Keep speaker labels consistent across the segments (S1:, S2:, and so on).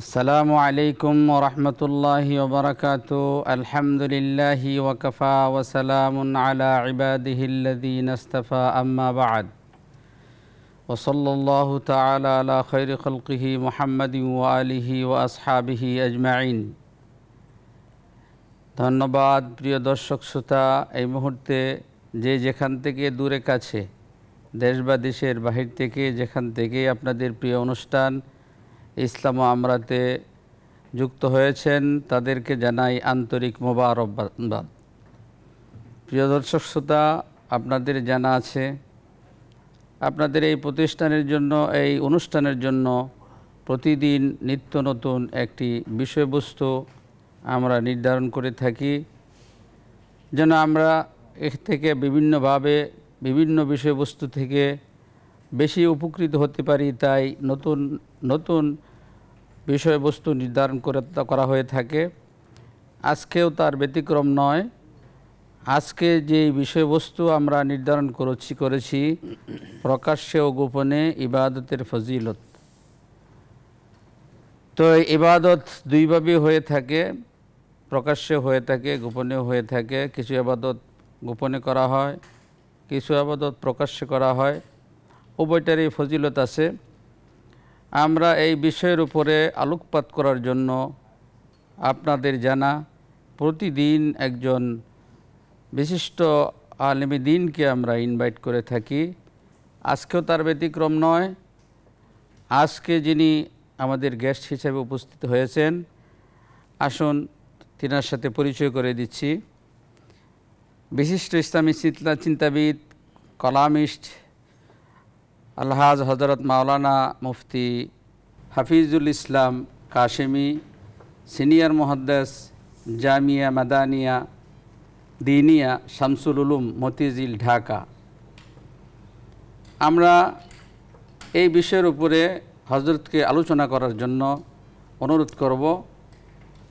S1: আসসালামু আলাইকুম ওয়া রাহমাতুল্লাহি ওয়া বারাকাতুহু। আলহামদুলিল্লাহি ওয়া কাফা ওয়া সালামুন আলা ইবাদিহিল্লাযীনা ইসতাফা, আম্মা বা'দ। ওয়া সাল্লাল্লাহু তাআলা আলা খায়রি খালকিহি মুহাম্মাদিন ওয়া আলিহি ওয়া আসহাবিহি আজমাইন। ধন্যবাদ প্রিয় দর্শক শ্রোতা, এই মুহূর্তে যে যেখান থেকে দূরে কাছে, দেশ বা দেশের বাহির থেকে যেখান থেকে আপনাদের প্রিয় অনুষ্ঠান ইসলাম ও আমরাতে যুক্ত হয়েছেন, তাদেরকে জানাই আন্তরিক মোবারকবাদ। প্রিয় দর্শক শ্রোতা, আপনাদের জানা আছে আপনাদের এই প্রতিষ্ঠানের জন্য, এই অনুষ্ঠানের জন্য প্রতিদিন নিত্য নতুন একটি বিষয়বস্তু আমরা নির্ধারণ করে থাকি, যেন আমরা এর থেকে বিভিন্নভাবে বিভিন্ন বিষয়বস্তু থেকে বেশি উপকৃত হতে পারি। তাই নতুন নতুন বিষয়বস্তু নির্ধারণ করা হয়ে থাকে। আজকেও তার ব্যতিক্রম নয়। আজকে যে বিষয়বস্তু আমরা নির্ধারণ করেছি প্রকাশ্যে ও গোপনে ইবাদতের ফজিলত। তো ইবাদত দুইভাবে হয়ে থাকে, প্রকাশ্যে হয়ে থাকে, গোপনেও হয়ে থাকে। কিছু ইবাদত গোপনে করা হয়, কিছু ইবাদত প্রকাশ্যে করা হয়। উভয়টারই ফজিলত আছে। আমরা এই বিষয়ের উপরে আলোকপাত করার জন্য আপনাদের জানা প্রতিদিন একজন বিশিষ্ট আলেমে দ্বীনকে আমরা ইনভাইট করে থাকি। আজকেও তার ব্যতিক্রম নয়। আজকে যিনি আমাদের গেস্ট হিসেবে উপস্থিত হয়েছেন, আসুন তিনার সাথে পরিচয় করে দিচ্ছি। বিশিষ্ট ইসলামী চিন্তাবিদ, কলামিস্ট আলহাজ হযরত মাওলানা মুফতি হাফিজুল ইসলাম কাশেমি, সিনিয়র মুহাদ্দিস, জামিয়া মাদানিয়া দিনিয়া শামসুল উলুম মতিঝিল, ঢাকা। আমরা এই বিষয়ের উপরে হযরতকে আলোচনা করার জন্য অনুরোধ করব।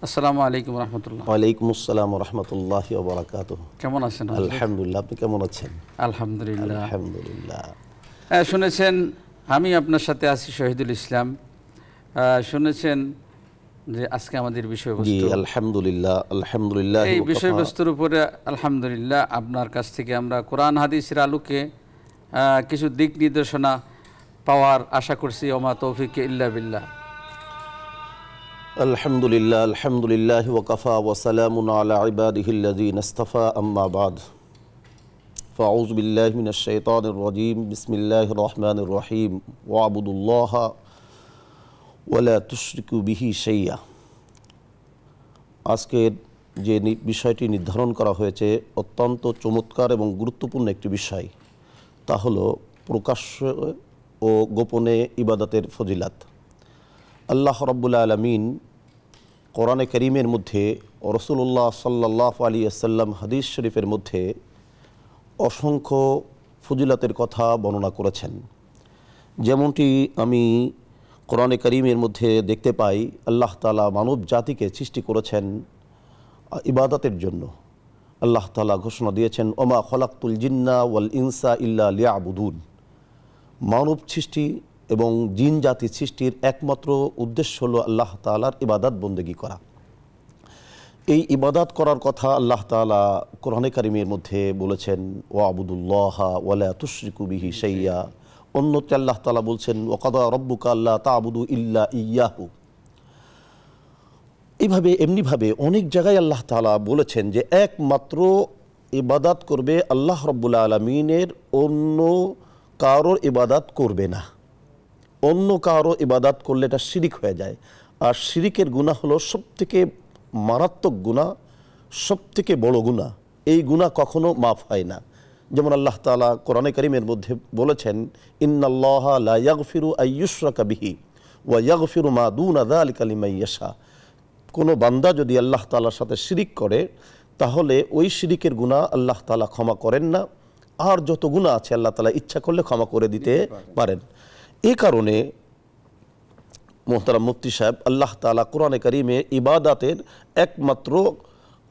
S1: আসসালামু আলাইকুম রহমতুল্লাহ।
S2: ওয়ালাইকুম আসসালাম রহমতুল্লাহি ওয়া বারাকাতুহু।
S1: কেমন আছেন?
S2: আলহামদুলিল্লাহ, আপনি কেমন আছেন?
S1: আলহামদুলিল্লাহ।
S2: আলহামদুলিল্লাহ।
S1: শুনেছেন আমি আপনার সাথে আছি শহীদুল ইসলাম। শুনেছেন যে আজকে আমাদের বিষয়বস্তু,
S2: আলহামদুলিল্লাহ আলহামদুলিল্লাহ,
S1: এই বিষয়বস্তুর উপরে আলহামদুলিল্লাহ আপনার কাছ থেকে আমরা কোরআন হাদিসের আলোকে কিছু দিক নির্দেশনা পাওয়ার আশা করছি। ওমা তৌফিক ইল্লা বিল্লাহ।
S2: আলহামদুলিল্লাহ আলহামদুলিল্লাহ ওয়া কাফা ওয়া সালামুন আলা ইবাদিহিল্লাযীনা ইসতাফা, আম্মা বা'দ। ফাউযু বিল্লাহি মিনাশ শাইতানির রাজীম। বিসমিল্লাহির রহমানির রহিম। ওয়া'বুদুল্লাহা ওয়া লা তুশরিকু বিহি শাইআ। আজকের যে বিষয়টি নির্ধারণ করা হয়েছে অত্যন্ত চমৎকার এবং গুরুত্বপূর্ণ একটি বিষয়, তা হলো প্রকাশ্য ও গোপনে ইবাদতের ফজিলাত। আল্লাহ রাব্বুল আলামিন কোরআনে কারীমের মধ্যে, রাসূলুল্লাহ সাল্লাল্লাহু আলাইহি ওয়াসাল্লাম হাদিস শরীফের মধ্যে অসংখ্য ফজিলতের কথা বর্ণনা করেছেন। যেমনটি আমি কোরআনে কারীমের মধ্যে দেখতে পাই, আল্লাহ তাআলা মানব জাতিকে সৃষ্টি করেছেন ইবাদতের জন্য। আল্লাহ তাআলা ঘোষণা দিয়েছেন, ওমা খলাকতুল জিন্না ওয়াল ইনসা ইল্লা লিয়াবুদুন। মানব সৃষ্টি এবং জিন জাতি সৃষ্টির একমাত্র উদ্দেশ্য হলো আল্লাহ তাআলার ইবাদত বন্দেগী করা। এই ইবাদত করার কথা আল্লাহ তাআলা কোরআনে কারীমের মধ্যে বলেছেন, ওয়া'বুদুল্লাহা ওয়া লা তুশরিকু বিহি শাইআ। অন্যত্র আল্লাহ তাআলা বলছেন, ওয়াকাদা রাব্বুকা আল্লা তা'বুদু ইল্লা ইয়্যাহু। এইভাবে এমনিভাবে অনেক জায়গায় আল্লাহ তাআলা বলেছেন যে একমাত্র ইবাদত করবে আল্লাহ রাব্বুল আলামিনের, অন্য কারোর ইবাদত করবে না। অন্য কারো ইবাদত করলে এটা শিরিক হয়ে যায়। আর শিরিকের গুনাহ হলো সবথেকে মারাত্মক গুনাহ, সবথেকে বড় গুনাহ। এই গুনাহ কখনো মাফ হয় না। যেমন আল্লাহ তাআলা কোরআনে কারীমের মধ্যে বলেছেন, ইন্নাল্লাহা লা ইয়াগফিরু আইয়ুশরাকা বিহি ওয়া ইয়াগফিরু মা দুনা যালিকা লিমান ইয়াশা। কোনো বান্দা যদি আল্লাহ তাআলার সাথে শিরিক করে, তাহলে ওই শিরিকের গুনাহ আল্লাহ তাআলা ক্ষমা করেন না। আর যত গুনাহ আছে আল্লাহ তাআলা ইচ্ছা করলে ক্ষমা করে দিতে পারেন। এই কারণে মোহতারাম মুফতি সাহেব, আল্লাহ তাআলা কোরআনে কারীমে ইবাদতের একমাত্র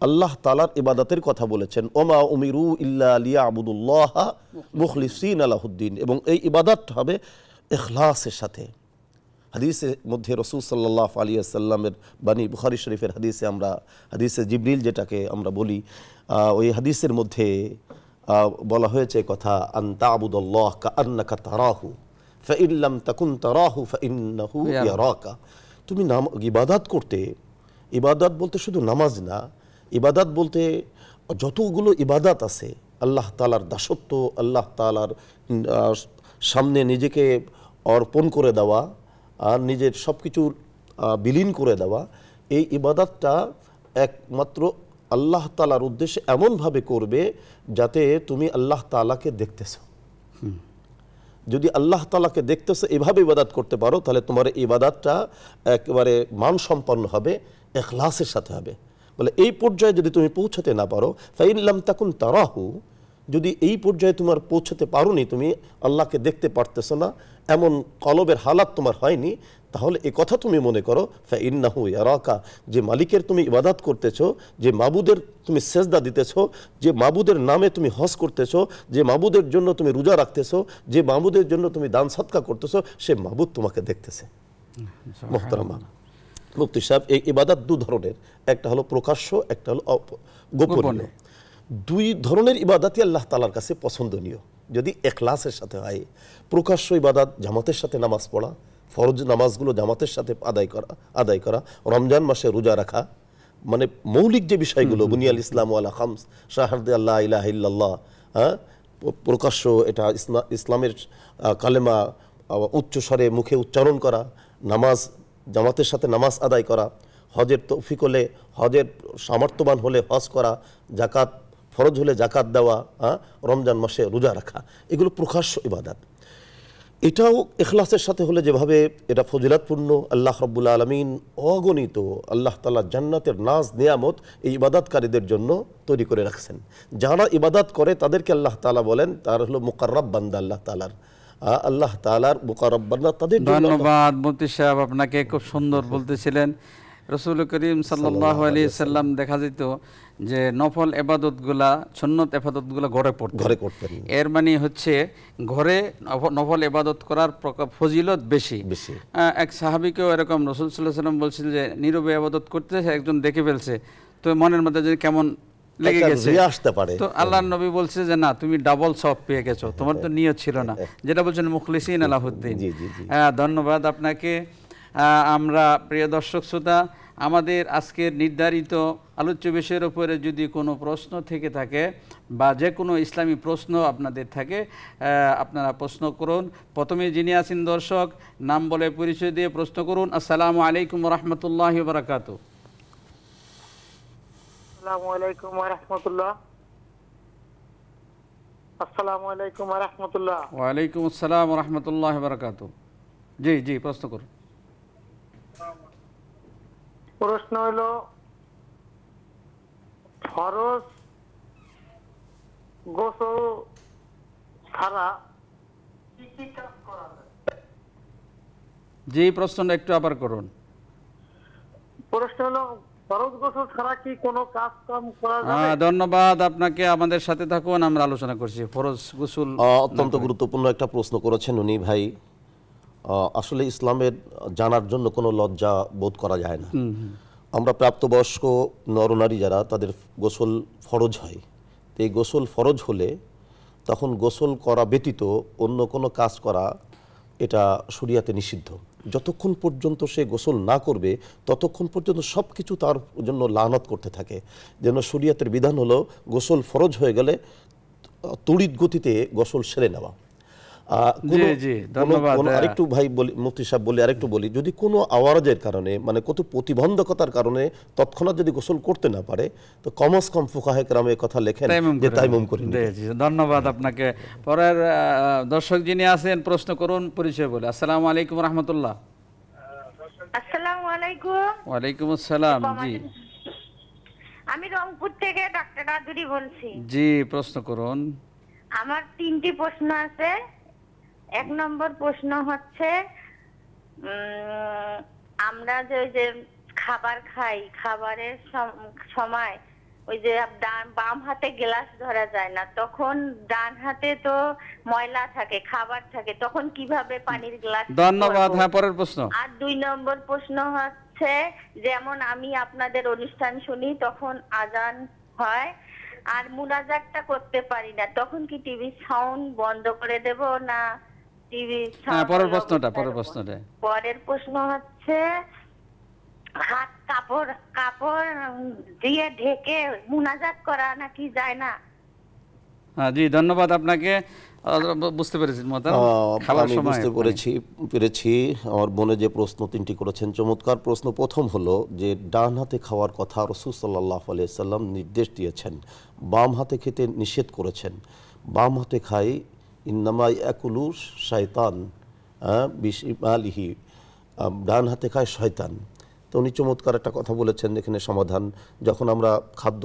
S2: আল্লাহ তাআলার ইবাদতের কথা বলেছেন, ওমা উমিরু ইল্লা লিয়াবুদুল্লাহা মুখলিসিনা লাহুদ্দিন। এবং এই ইবাদত হবে ইখলাসের সাথে। হাদিসের মধ্যে রাসূল সাল্লাল্লাহু আলাইহি ওয়াসাল্লামের বাণী, বুখারী শরীফের হাদিসে আমরা হাদিসে জিবরিল যেটাকে আমরা বলি, ওই হাদিসের মধ্যে বলা হয়েছে কথা, আন তা'বুদাল্লাহ কাআন্নাকা তারাহু ফাইন লাম তাকুন তারাহু ফাইন্নাহু ইয়ারাকা। তুমি ইবাদত করতে, ইবাদত বলতে শুধু নামাজ না, ইবাদত বলতে যতগুলো ইবাদত আছে, আল্লাহ তাআলার দাসত্ব, আল্লাহ তাআলার সামনে নিজেকে অর্পণ করে দেওয়া আর নিজের সব কিছুর বিলীন করে দেওয়া, এই ইবাদতটা একমাত্র আল্লাহ তাআলার উদ্দেশ্যে এমনভাবে করবে যাতে তুমি আল্লাহ তাআলাকে দেখতেছো। যদি আল্লাহ তাআলাকে দেখতেছো এভাবে ইবাদত করতে পারো, তাহলে তোমার ইবাদতটা একেবারে মানসম্পন্ন হবে, ইখলাসের সাথে হবে। বলে এই পর্যায়ে যদি তুমি পৌঁছাতে না পারো, ফাইন লাম তাকুন তারাহু, যদি এই পর্যায়ে তোমার পৌঁছাতে পারোনি, তুমি আল্লাহকে দেখতে পারতেছো না, এমন কলবের হালাত তোমার হয়নি, তাহলে এ কথা তুমি মনে করো ফাইন্নাহু ইয়ারাকা, যে মালিকের তুমি ইবাদত করতেছো, যে মাবুদের তুমি সেজদা দিতেছো, যে মাবুদের নামে তুমি হজ করতেছো, যে মাবুদের জন্য তুমি রোজা রাখতেছো, যে মাবুদের জন্য তুমি দান সদকা করতেছো, সে মাবুদ তোমাকে দেখতেছে। মুহতারামা মুফতি সাহেব, এই ইবাদত দু ধরনের, একটা হলো প্রকাশ্য, একটা হলো গোপনীয়। দুই ধরনের ইবাদতই আল্লাহ তাআলার কাছে পছন্দনীয় যদি ইখলাসের সাথে হয়। প্রকাশ্য ইবাদত জামাতের সাথে নামাজ পড়া, ফরজ নামাজগুলো জামাতের সাথে আদায় করা, রমজান মাসে রোজা রাখা, মানে মৌলিক যে বিষয়গুলো, বুনিয়াল ইসলাম ওয়ালা খামস, শাহাদাত আল্লা ইলাহা ইল্লাল্লাহ, প্রকাশ্য এটা ইসলামের কালেমা উচ্চ স্বরে মুখে উচ্চারণ করা, নামাজ জামাতের সাথে নামাজ আদায় করা, হজের তৌফিক হলে, হজের সামর্থ্যবান হলে হজ করা, জাকাত ফরজ হলে জাকাত দেওয়া, রমজান মাসে রোজা রাখা, এগুলো প্রকাশ্য ইবাদত। এটাও ইখলাসের সাথে হলে যেভাবে এটা ফজিলতপূর্ণ, আল্লাহ রাব্বুল আলামিন অগণিত আল্লাহ তাআলা জান্নাতের নাজ নিয়ামত এই ইবাদতকারীদের জন্য তৈরি করে রাখছেন। যারা ইবাদত করে তাদেরকে আল্লাহ তাআলা বলেন তার হলো মুকাররাব বান্দা, আল্লাহ তাআলার আল্লাহ তাআলার মুকাররাব বান্দা তাদের জন্য।
S1: ধন্যবাদ মুফতি সাহেব, আপনাকে খুব সুন্দর বলতেছিলেন। রাসূল করিম সাল্লাল্লাহু আলাইহি সাল্লাম দেখা যেত যে নফল ইবাদতগুলা, সুন্নত ইবাদতগুলা ঘরে করতেন। এর মানে হচ্ছে ঘরে নফল ইবাদত করার ফজিলত বেশি। এক সাহাবীকেও এরকম রাসূল সাল্লাল্লাহু আলাইহি সাল্লাম বলছিলেন যে নীরবে ইবাদত করতেছে, একজন দেখে ফেলছে, তো মনের মধ্যে যে কেমন লেগে গেছে আসতে পারে, তো আল্লাহর নবী বলছে যে না, তুমি ডাবল সওয়াব পেয়ে গেছো, তোমার তো নিয়ত ছিল না, যেটা বলছেন মুখলিসিন আলাহুদ্দিন। ধন্যবাদ আপনাকে। আমরা প্রিয় দর্শক শ্রোতা, আমাদের আজকের নির্ধারিত আলোচ্য বিষয়ের উপরে যদি কোনো প্রশ্ন থেকে থাকে বা যে কোনো ইসলামী প্রশ্ন আপনাদের থাকে, আপনারা প্রশ্ন করুন। প্রথমে যিনি আছেন দর্শক, নাম বলে পরিচয় দিয়ে প্রশ্ন করুন। আসসালামু আলাইকুম ওয়া রাহমাতুল্লাহি ওয়া বারাকাতুহু।
S3: আসসালামু আলাইকুম ওয়া রাহমাতুল্লাহ। আসসালামু আলাইকুম ওয়া রাহমাতুল্লাহ।
S1: ওয়া আলাইকুম আসসালাম ওয়া রাহমাতুল্লাহি ওয়া বারাকাতুহু। জি জি, প্রশ্ন করুন।
S3: প্রশ্ন হলো, ফরজ গোসল ছাড়া কি কি কাজ করা যায়?
S1: জি, প্রশ্নটা একটু আবার করুন।
S3: প্রশ্ন হলো, ফরজ গোসল ছাড়া কি কোনো কাজ কাম করা যাবে?
S1: ধন্যবাদ আপনাকে, আমাদের সাথে থাকুন, আমরা আলোচনা করছি ফরজ গোসল।
S2: অত্যন্ত গুরুত্বপূর্ণ একটা প্রশ্ন করেছেন উনি ভাই। আসলে ইসলামের জানার জন্য কোনো লজ্জা বোধ করা যায় না। আমরা প্রাপ্তবয়স্ক নরনারী যারা, তাদের গোসল ফরজ হয়। তো এই গোসল ফরজ হলে তখন গোসল করা ব্যতীত অন্য কোনো কাজ করা এটা শরিয়াতে নিষিদ্ধ। যতক্ষণ পর্যন্ত সে গোসল না করবে ততক্ষণ পর্যন্ত সব কিছু তার জন্য লানত করতে থাকে। যেন শরিয়াতের বিধান হলো গোসল ফরজ হয়ে গেলে তড়িৎ গতিতে গোসল সেরে নেওয়া। আরেকটু ভাই বলি, মুফতি সাহেব বলি, আরেকটু বলি, যদি কোনো আওয়াজের কারণে, মানে কত প্রতিবন্ধকতার কারণে তৎক্ষণাৎ যদি গোসল করতে না পারে, তো কমস কম ফুকাহে কেরামে কথা লেখেন যে তায়াম্মুম করে।
S1: ধন্যবাদ আপনাকে। পরের দর্শক যিনি আছেন, প্রশ্ন করুন, পরিচয় বলে। আসসালামু আলাইকুম রাহমাতুল্লাহ।
S4: আসসালামু আলাইকুম।
S1: ওয়া আলাইকুম আসসালাম। জি,
S4: আমি রংপুর থেকে ডাক্তার রাজুরি বলছি।
S1: জি, প্রশ্ন করুন।
S4: আমার তিনটি প্রশ্ন আছে। এক নম্বর প্রশ্ন হচ্ছে, আমরা যে খাবার খাই, খাবারের সময় ওই যে বাম হাতে গ্লাস ধরা যায় না, তখন ডান হাতে তো ময়লা থাকে, খাবার থাকে, তখন কিভাবে পানির গ্লাস?
S1: ধন্যবাদ। হ্যাঁ, পরের প্রশ্ন।
S4: আর 2 নম্বর প্রশ্ন হচ্ছে, যেমন আমি আপনাদের অনুষ্ঠান শুনি, তখন আজান হয় আর মুনাজাতটা করতে পারি না, তখন কি টিভি সাউন্ড বন্ধ করে দেব না টিভি সাউন্ড?
S1: পরের প্রশ্নটা।
S4: পরের প্রশ্ন হচ্ছে, হাত কাপড় দিয়ে ঢেকে মুনাজাত করা নাকি যায় না?
S1: হ্যাঁ জি, ধন্যবাদ আপনাকে। বুঝতে পেরেছি
S2: আমি বুঝতে পেরেছি আমার বোনে যে প্রশ্ন 3টি করেছেন, চমৎকার প্রশ্ন। প্রথম হলো যে ডান হাতে খাওয়ার কথা রাসূল সাল্লাল্লাহু আলাইহি সাল্লাম নির্দেশ দিয়েছেন, বাম হাতে খেতে নিষেধ করেছেন। বাম হাতে খাই ইন্নামা ইয়াকুলু শায়তান বিশিমালিহি, ডান হাতে খায় শয়তান। তো উনি চমৎকার একটা কথা বলেছেন এখানে সমাধান। যখন আমরা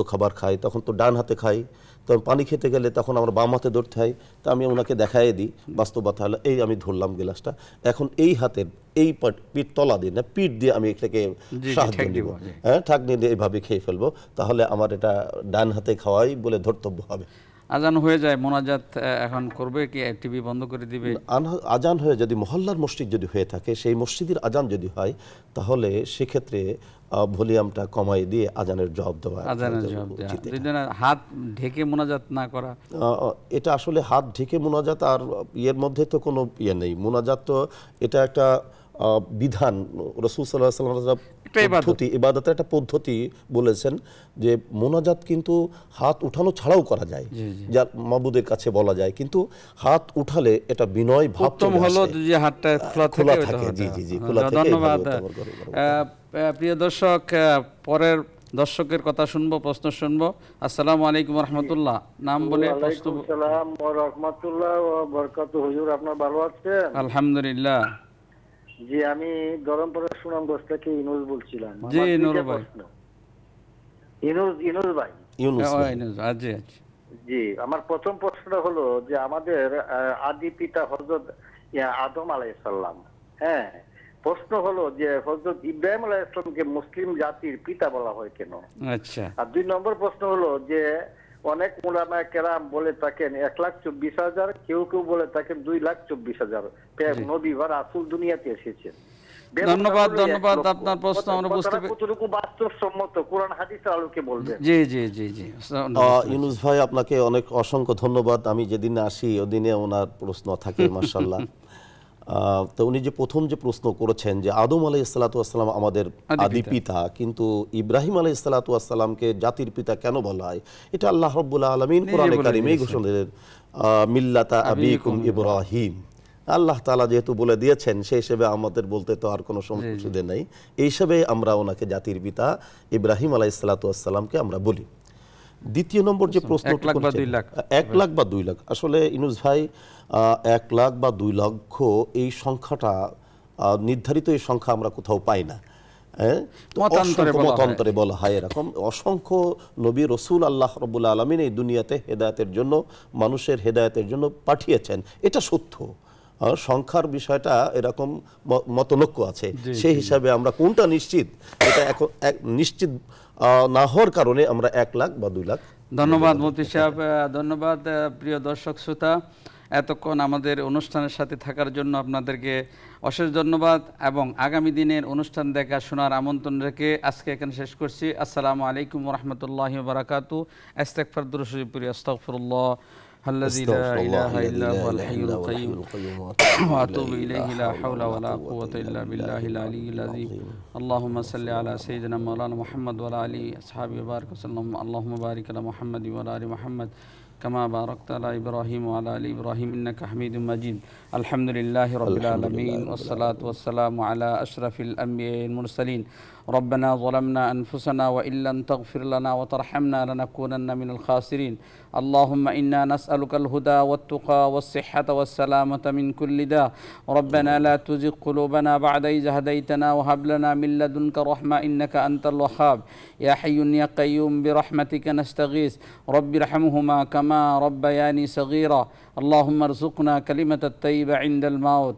S2: খাবার খাই তখন তো ডান হাতে খাই, তখন পানি খেতে গেলে তখন আমরা বাম হাতে ধরতে হয়। তা আমি ওনাকে দেখাই দিই বাস্তবতা হলো এই, আমি ধরলাম গ্লাসটা, এখন এই হাতের এই পিঠ তলা দিয়ে না, পিঠ দিয়ে আমি এটাকে সাহায্য দিব, হ্যাঁ ঠাকনি দিয়ে এইভাবে খেয়ে ফেলবো, তাহলে আমার এটা ডান হাতে খাওয়াই বলে ধর্তব্য হবে।
S1: আজান হয়ে যায়, মোনাজাত এখন করবে কি টিভি বন্ধ করে দিবে?
S2: আজান হয়ে যদি মহল্লার মসজিদ যদি হয়ে থাকে, সেই মসজিদের আজান যদি হয়, তাহলে সেক্ষেত্রে ভলিউমটা কমাই দিয়ে আজানের জবাব দেওয়া।
S1: হাত ঢেকে মোনাজাত না করা,
S2: এটা আসলে হাত ঢেকে মোনাজাত আর ইয়ের মধ্যে তো কোনো ইয়ে নেই। মোনাজাত তো এটা একটা বিধান, রাসূল সাল্লাল্লাহু আলাইহি ওয়াসাল্লাম পদ্ধতি, ইবাদতের একটা পদ্ধতি বলেছেন যে মোনাজাত কিন্তু হাত উঠানো ছাড়াও করা যায়, যা মাবুদের কাছে বলা যায়, কিন্তু হাত উঠালে এটা বিনয় ভাব
S1: হলো যে হাতটা খোলা থাকে।
S2: জি জি জি, খোলা থাকে।
S1: ধন্যবাদ। প্রিয় দর্শক, পরের দর্শকের কথা শুনবো, প্রশ্ন শুনবো। আসসালামু আলাইকুম ওয়া রাহমাতুল্লাহ। নাম বলে প্রশ্ন।
S3: আসসালাম ওয়া রাহমাতুল্লাহ ওয়া বারাকাতুহু। হুজুর আপনারা ভালো আছেন?
S1: আলহামদুলিল্লাহ।
S3: জি, আমি ধরমপাড়া সুনামগঞ্জ থেকে ইনুস বলছিলাম।
S1: জি নূর ভাই।
S3: ইনুস ভাই। জি, আমার প্রথম প্রশ্নটা হলো যে আমাদের আদি পিতা হযরত আদম আলাইহিস সালাম, হ্যাঁ, প্রশ্ন হলো যে হযরত ইব্রাহিম আলাইহিস সালামকে মুসলিম জাতির পিতা বলা হয় কেন?
S1: আচ্ছা।
S3: আর 2 নম্বর প্রশ্ন হলো যে অনেক উলামায়ে কেরাম বলে থাকেন 1,24,000, কেউ কেউ বলে থাকেন 2,24,000 নবী বা রাসূল দুনিয়াতে এসেছেন।
S1: ধন্যবাদ। আপনার প্রশ্ন আমরা বুঝতে পেরেছি।
S3: কতটুকু বাস্তবসম্মত কোরআন হাদিসের আলোকে বলবেন?
S1: জি জি জি জি।
S2: ইউনুস ভাই আপনাকে অনেক অসংখ্য ধন্যবাদ। আমি যেদিন আসি ওদিনে ওনার প্রশ্ন থাকে মাশাআল্লাহ। তো উনি যে প্রথম যে প্রশ্ন করেছেন যে আদম আলাইহিস সালাতু ওয়াস সালাম আমাদের আদি পিতা, কিন্তু ইব্রাহিম আলাইহিস সালাতু ওয়াস সালামকে জাতির পিতা কেন বলা হয়, এটা আল্লাহ রাব্বুল আলামিন কোরআনে কারিমে ঘোষণা দিলেন, মিল্লাতা আবিকুম ইব্রাহিম। আল্লাহ তাআলা যেহেতু বলে দিয়েছেন, সেই হিসেবে আমাদের বলতে তো আর কোনো সমস্যা নেই। এই হিসেবে আমরা ওনাকে জাতির পিতা ইব্রাহিম আলাইহিস সালাতু ওয়াস সালামকে আমরা বলি। দ্বিতীয় নম্বর যে প্রশ্ন,
S1: 1 লাখ বা 2 লাখ,
S2: 1 লাখ বা 2 লাখ, আসলে ইনুস ভাই 1 লাখ বা 2 লক্ষ এই সংখ্যাটা নির্ধারিত, এই সংখ্যা আমরা কোথাও পাই না। মতান্তরে বলা হয় এরকম অসংখ্য নবী রসুল আল্লাহ রাব্বুল আলামিন এই দুনিয়াতে হেদায়েতের জন্য, মানুষের হেদায়েতের জন্য পাঠিয়েছেন, এটা সত্য। সংখ্যার বিষয়টা এরকম মতনৈক্য আছে, সেই হিসাবে আমরা কোনটা নিশ্চিত, এটা এখন নিশ্চিত না হওয়ার কারণে আমরা 1 লাখ বা 2 লাখ।
S1: ধন্যবাদ মুফতি সাহেব। ধন্যবাদ প্রিয় দর্শক শ্রোতা, এতক্ষণ আমাদের অনুষ্ঠানের সাথে থাকার জন্য আপনাদেরকে অশেষ ধন্যবাদ, এবং আগামী দিনের অনুষ্ঠান দেখা শোনার আমন্ত্রণ রেখে আজকে এখানে শেষ করছি। আসসালামু আলাইকুম ওয়া রাহমাতুল্লাহি ওয়া বারাকাতুহু। ইস্তিগফার দুরূদ শরীফ পড়ি। আস্তাগফিরুল্লাহ الذي لا إله إلا هو الحي القيوم وأتوب إليه لا حول ولا قوة إلا بالله العلي العظيم. اللهم صل على سيدنا مولانا محمد وعلى آله أصحابه وبارك وسلم. اللهم بارك على محمد وعلى آل محمد كما باركت على إبراهيم وعلى آل إبراهيم إنك حميد مجيد. الحمد لله رب العالمين، والصلاة والسلام على أشرف الأنبياء والمرسلين. ربنا ظلمنا أنفسنا وإن لم تغفر لنا وترحمنا لنكونن من الخاسرين. اللهم إنا نسألك الهدى والتقى والصحة والسلامة من كل داء. ربنا لا تزغ قلوبنا بعد إذ هديتنا وهب لنا من لدنك رحمة إنك أنت الوهاب. يا حي يا قيوم برحمتك نستغيث. رب ارحمهما كما ربياني صغيرا. اللهم ارزقنا كلمة الطيبة عند الموت.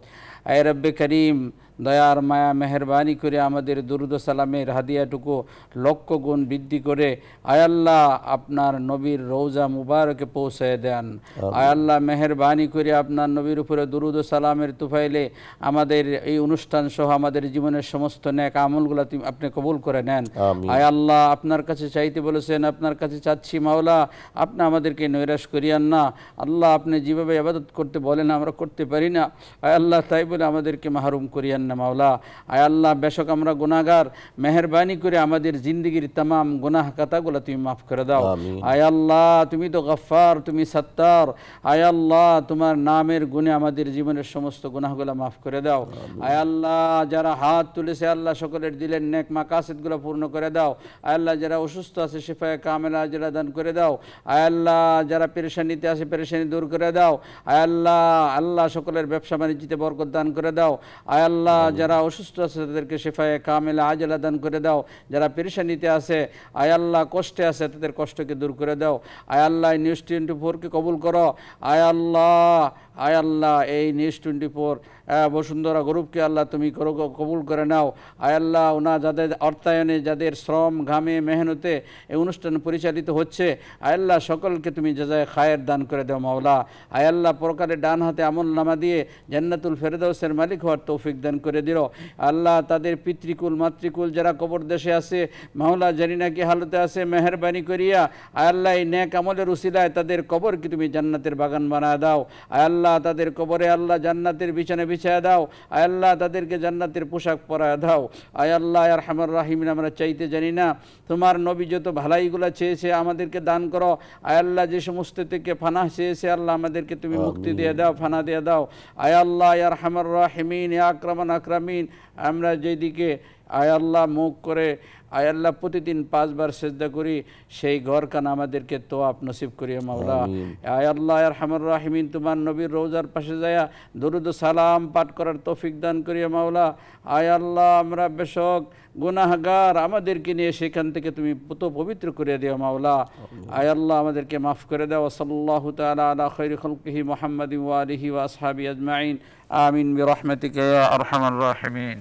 S1: أي رب كريم দয়ার মায়া মেহেরবানি করে আমাদের দুরুদ সালামের হাদিয়াটুকু লক্ষ গুণ বৃদ্ধি করে আয় আল্লাহ আপনার নবীর রওজা মুবারকে পৌঁছায় দেন। আয় আল্লাহ মেহেরবানি করে আপনার নবীর উপরে দুরুদ সালামের তুফাইলে আমাদের এই অনুষ্ঠান সহ আমাদের জীবনের সমস্ত নেক আমলগুলো আপনি কবুল করে নেন। আয় আল্লাহ আপনার কাছে চাইতে বলেছেন, আপনার কাছে চাচ্ছি মাওলা, আপনি আমাদেরকে নৈরাশ করিয়ান না। আল্লাহ আপনি যেভাবে ইবাদত করতে বলেন আমরা করতে পারি না, আয় আল্লাহ তাই বলে আমাদেরকে মাহরুম করিয়ান না মাওলা। আয় আল্লাহ বেশক আমরা গুনাহগার, মেহেরবানি করে আমাদের জিন্দগির तमाम গুনাহ খাতাগুলো তুমি মাফ করে দাও। আয় আল্লাহ তুমি তো গফফার, তুমি সত্তার। আয় আল্লাহ তোমার নামের গুণে আমাদের জীবনের সমস্ত গুনাহগুলো মাফ করে দাও। আয় আল্লাহ যারা হাত তুলেছে আল্লাহ সকলের দিলের নেক মাকাসিদগুলো পূর্ণ করে দাও। আয় আল্লাহ যারা অসুস্থ আছে শিফায়ে কামেলা আজলা দান করে দাও। আয় আল্লাহ যারা পেরেশানিতে আছে পেরেশানি দূর করে দাও। আয় আল্লাহ আল্লাহ সকলের ব্যবসা বাণিজ্যতে বরকত দান করে দাও। আয় আল্লাহ যারা অসুস্থ আছে তাদেরকে শিফায়ে কামেলা আজলা দান করে দাও। যারা পেরেশানিতে আছে আয় আল্লাহ কষ্টে আছে তাদের কষ্টকে দূর করে দাও। আয় আল্লাহ নিউজ 24কে কবুল করো। আয় আল্লাহ এই নিউজ 24 বসুন্ধরা গ্রুপকে আল্লাহ তুমি কবুল করে নাও। আয় আল্লাহ ওনা যাদের অর্থায়নে, যাদের শ্রম ঘামে মেহনতে এই অনুষ্ঠান পরিচালিত হচ্ছে, আয় আল্লাহ সকলকে তুমি জাযায়ে খায়ের দান করে দাও মাওলা। আয় আল্লাহ পরকালে ডান হাতে আমল নামা দিয়ে জান্নাতুল ফেরদাউসের মালিক হওয়ার তৌফিক দান করে দিও। আল্লাহ তাদের পিতৃকুল মাতৃকুল যারা কবর দেশে আছে মাওলা জানি না কি হালতে আছে, মেহেরবানি করিয়া আয় আল্লাহ এই নেক আমলের উসিলায় তাদের কবরকে তুমি জান্নাতের বাগান বানায় দাও। আয় আল্লাহ তাদের কবরে আল্লাহ জান্নাতের বিছানা বিছায়া দাও। আয় আল্লাহ তাদেরকে জান্নাতের পোশাক পরায় দাও। আয় আল্লাহ আর রহমান রাহিমিন আমরা চাইতে জানি না, তোমার নবী যত ভালাইগুলো চেয়েছে আমাদেরকে দান করো। আয় আল্লাহ যে সমস্ত থেকে ফানা চেয়েছে আল্লাহ আমাদেরকে তুমি মুক্তি দিয়ে দাও, ফানা দিয়ে দাও। আয় আল্লাহ আর রহমান রাহিমিন ইয়া আকরামান আকরামিন আমরা যেদিকে আয় আল্লাহ মুখ করে আয় আল্লাহ প্রতিদিন 5 বার সেজদা করি সেই ঘরখানা আমাদেরকে তোয়াব নসিব করিয়া মাওলা। আয় আল্লাহ আর রহমান রাহিমিন তোমার নবীর রওজার পাশে যায়া দরুদ সালাম পাঠ করার তৌফিক দান করিয়া মাওলা। আয় আল্লাহ আমরা বেশক গুনাহগার, আমাদেরকে নিয়ে সেখান থেকে তুমি পুত পবিত্র করে দিও মাওলা। আয় আল্লাহ আমাদেরকে মাফ করে দাও। সাল্লাল্লাহু তাআলা আলা খায়রি খালকিহি মুহাম্মাদিন ওয়া আলিহি ওয়া আসহাবিহি আজমাইন। আমিন বিরহমাতিকা ইয়া আরহামার রাহিমিন।